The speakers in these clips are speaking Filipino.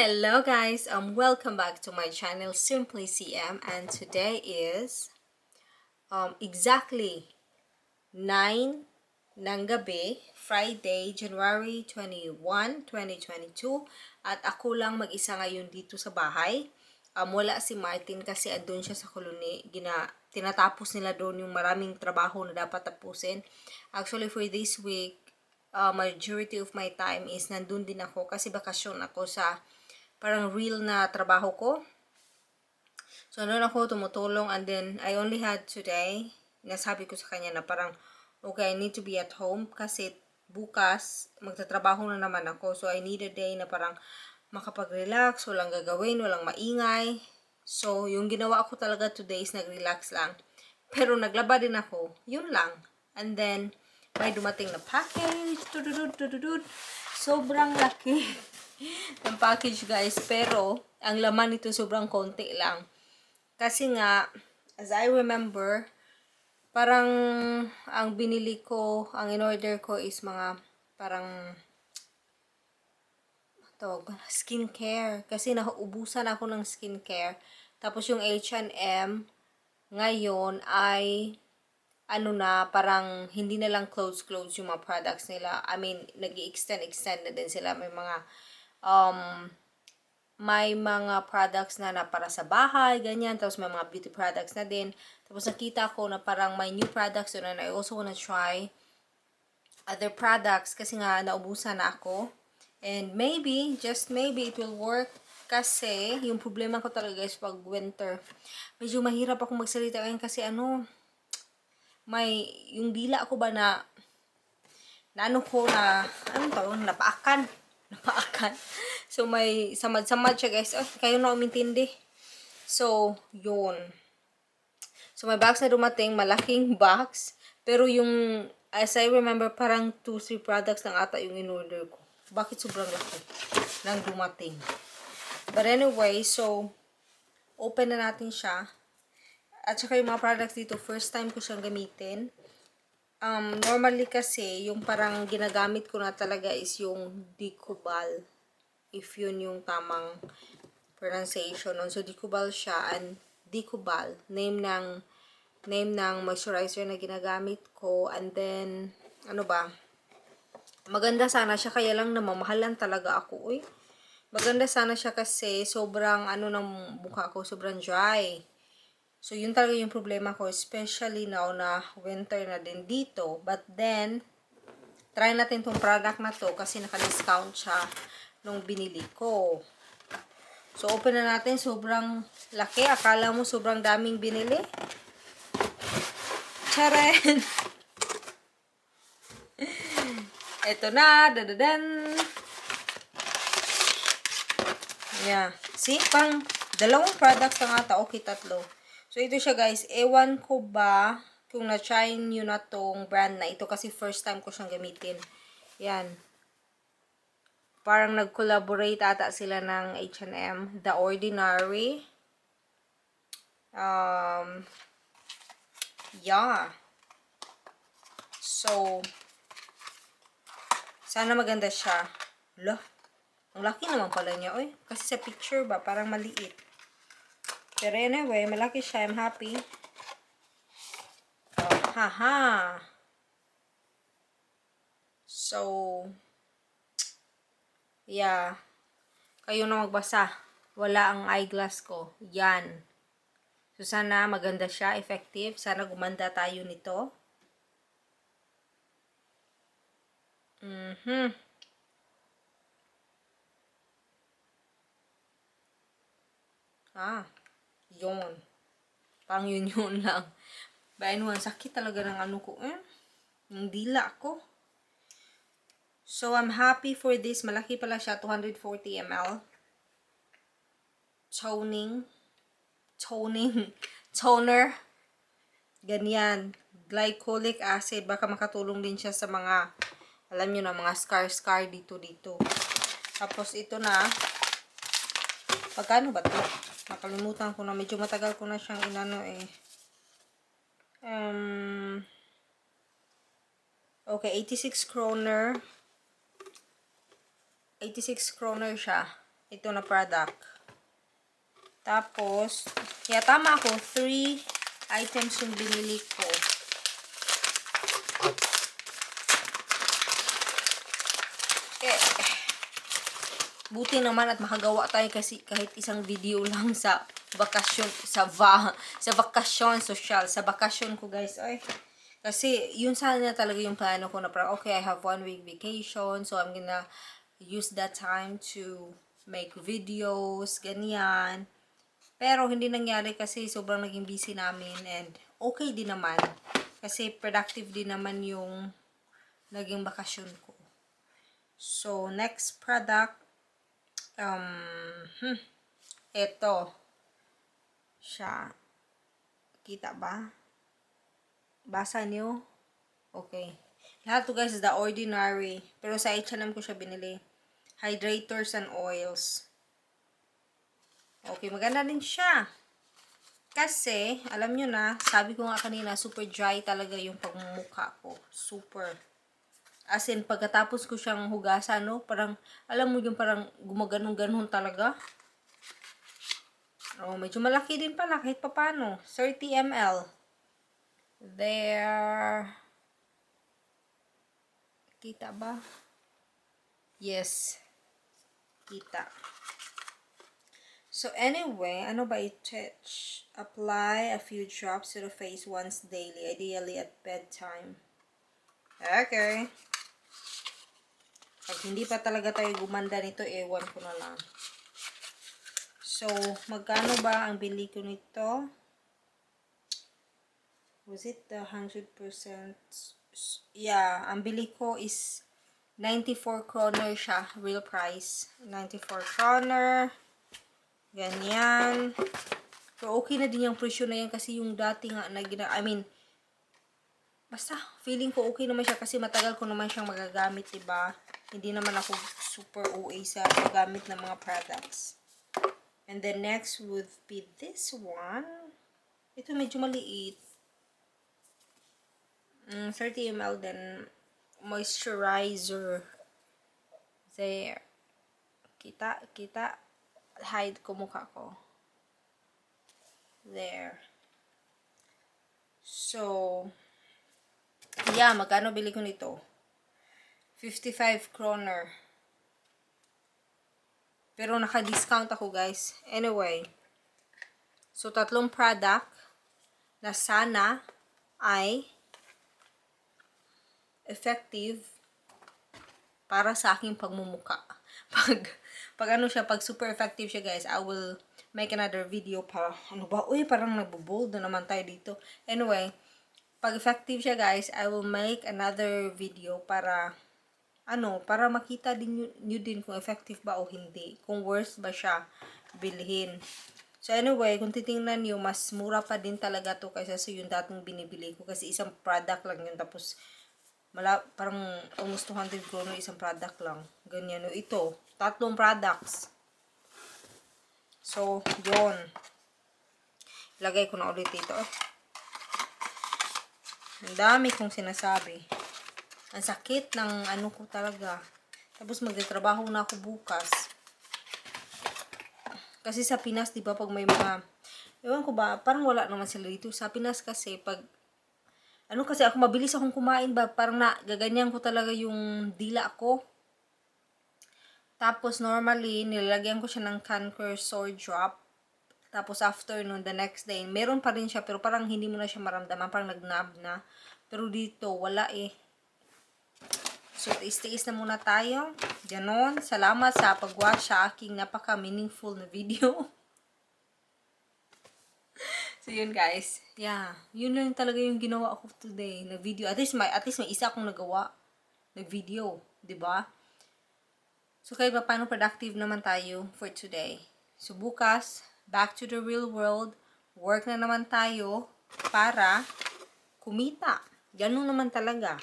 Hello guys, welcome back to my channel Simply CM, and today is exactly 9 ng gabi, Friday, January 21, 2022, at ako lang mag-isa ngayon dito sa bahay. Wala si Martin kasi andun siya sa koloni. Tinatapos nila doon yung maraming trabaho na dapat tapusin. Actually, for this week, majority of my time is nandun din ako kasi bakasyon ako sa parang real na trabaho ko. So, doon ako tumutulong, and then I only had today, nasabi ko sa kanya na parang, okay, I need to be at home kasi bukas, magtatrabaho na naman ako. So, I need a day na parang makapag-relax, walang gagawin, walang maingay. So, yung ginawa ko talaga today is nag-relax lang. Pero naglaba din ako, yun lang. And then, may dumating na package, sobrang laki ng package guys, pero ang laman nito sobrang konti lang. Kasi nga, as I remember, parang ang binili ko, ang in-order ko is mga parang skincare. Kasi naubusan ako ng skincare. Tapos yung H&M ngayon ay parang hindi na lang clothes yung mga products nila. I mean, nag-i-extend na din sila. May mga products na para sa bahay, ganyan. Tapos may mga beauty products na din. Tapos nakita ko na parang may new products doon, and I also wanna try other products kasi nga naubusan na ako. And maybe, just maybe, it will work. Kasi, yung problema ko talaga guys, pag winter, medyo mahirap akong magsalita ngayon kasi yung dila ko ba na napaakan. So, may samad-samad siya guys. Oh, kayo na umintindi. So, yun. So, may box na dumating. Malaking box. Pero yung, as I remember, parang 2-3 products lang ata yung in-order ko. Bakit sobrang laki nang dumating? But anyway, so, open na natin siya. At saka yung mga products dito, first time ko siyang gamitin. Normally kasi, yung parang ginagamit ko na talaga is yung Decubal. If yun yung tamang pronunciation nun. So, Decubal siya, and Decubal, name ng moisturizer na ginagamit ko. And then, maganda sana siya, kaya lang namamahalan talaga ako. Uy, maganda sana siya kasi sobrang, ng mukha ko, sobrang dry. So, yun talaga yung problema ko, especially now na winter na din dito. But then, try natin tong product na to kasi naka-discount siya nung binili ko. So, open na natin. Sobrang laki. Akala mo sobrang daming binili. Tcharan! Ito na. Dadadan! Yeah. See? Pang dalawang products lang ata. Okay, tatlo. So, ito siya guys. Ewan ko ba kung na-try nyo na tong brand na ito kasi first time ko siyang gamitin. Yan. Parang nag-collaborate ata sila ng H&M. The Ordinary. Yeah. So, sana maganda siya. Lo, ang laki naman pala niya, oy. Kasi sa picture ba, parang maliit. Pero anyway, malaki siya. I'm happy. Oh, haha. So, yeah. Kayo na magbasa. Wala ang eyeglass ko. Yan. So, sana maganda siya, effective. Sana gumanda tayo nito. Yun. Pang yun lang. Bayan sakit talaga ng ko. Yung dila ko. So, I'm happy for this. Malaki pala siya. 240 ml. Toner. Ganyan. Glycolic acid. Baka makatulong din siya sa mga, alam nyo na, mga scar dito. Tapos, ito na. Pagkano ba ito? Nakalimutan ko na. Medyo matagal ko na siyang inano eh. Okay, 86 kroner. 86 kroner siya. ito na product. Tapos, tama ako, 3 items yung binili ko. Buti naman at makagawa tayo kasi kahit isang video lang sa bakasyon, sa bakasyon social, sa bakasyon ko guys. Ay, kasi yun sana talaga yung plano ko na parang, okay, I have 1 week vacation, so I'm gonna use that time to make videos, ganyan. Pero hindi nangyari kasi sobrang naging busy namin and okay din naman. Kasi productive din naman yung naging bakasyon ko. So, next product, ito. Siya. Kita ba? Basa niyo? Okay. Lahat to guys is The Ordinary. Pero sa H&M ko siya binili. Hydrators and oils. Okay, maganda din siya. Kasi, alam nyo na, sabi ko nga kanina, super dry talaga yung pagmumukha ko. Super. As in, pagkatapos ko siyang hugasan, no? Parang, alam mo yung parang gumaganong-ganon talaga. Oh, medyo malaki din pala, kahit papano. 30 ml. There. Kita ba? Yes. Kita. So, anyway, ano ba i-touch? Apply a few drops to the face once daily, ideally at bedtime. Okay. Pag hindi pa talaga tayo gumanda nito, ewan ko na lang. So, magkano ba ang bili ko nito? Was it the 100%? Yeah, ang bili ko is 94 kroner siya, real price. 94 kroner. Ganyan. Pero okay na din yung presyo na yan kasi yung dati nga na basta, feeling ko okay naman siya kasi matagal ko naman siyang magagamit, diba? Hindi naman ako super OA sa paggamit ng mga products. And then next would be this one. Ito medyo maliit. 30 ml then moisturizer. There. Kita. Hide ko mukha ko. There. So, yeah, magkano bili ko nito? 55 kroner. Pero naka-discount ako, guys. Anyway. So, 3 product na sana ay effective para sa aking pagmumuka. Pag super effective siya, guys, I will make another video para, parang nagbo-bold na naman tayo dito. Anyway, pag effective siya, guys, I will make another video para, para makita din nyo din kung effective ba o hindi. Kung worth ba siya bilhin. So, anyway, kung titingnan nyo, mas mura pa din talaga to kaysa sa yung dating binibili ko. Kasi isang product lang yun. Tapos, parang almost 200 kroner isang product lang. Ganyan. O ito, 3 products. So, yun. Lagay ko na ulit ito. Ang dami kong sinasabi. Ang sakit ng ko talaga. Tapos magtatrabaho na ako bukas. Kasi sa Pinas, di ba, pag may mga, ewan ko ba, parang wala naman sila dito. Sa Pinas kasi, kasi ako, mabilis akong kumain ba, parang gaganyan ko talaga yung dila ko. Tapos, normally, nilalagyan ko siya ng Canker Sore Drop. Tapos, after nun, the next day, meron pa rin siya, pero parang hindi mo na siya maramdaman, parang nagnab na. Pero dito, wala eh. So, tiis-tiis na muna tayo. Ganon. Salamat sa pag-watch sa aking napaka-meaningful na video. So, yun guys. Yeah. Yun lang talaga yung ginawa ko today na video. At least may isa akong nagawa na video. Diba? So, kahit pa paano productive naman tayo for today. So, bukas, back to the real world. Work na naman tayo para kumita. Ganun naman talaga.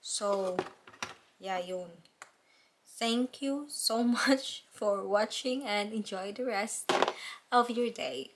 So, yeah, yun. Thank you so much for watching and enjoy the rest of your day.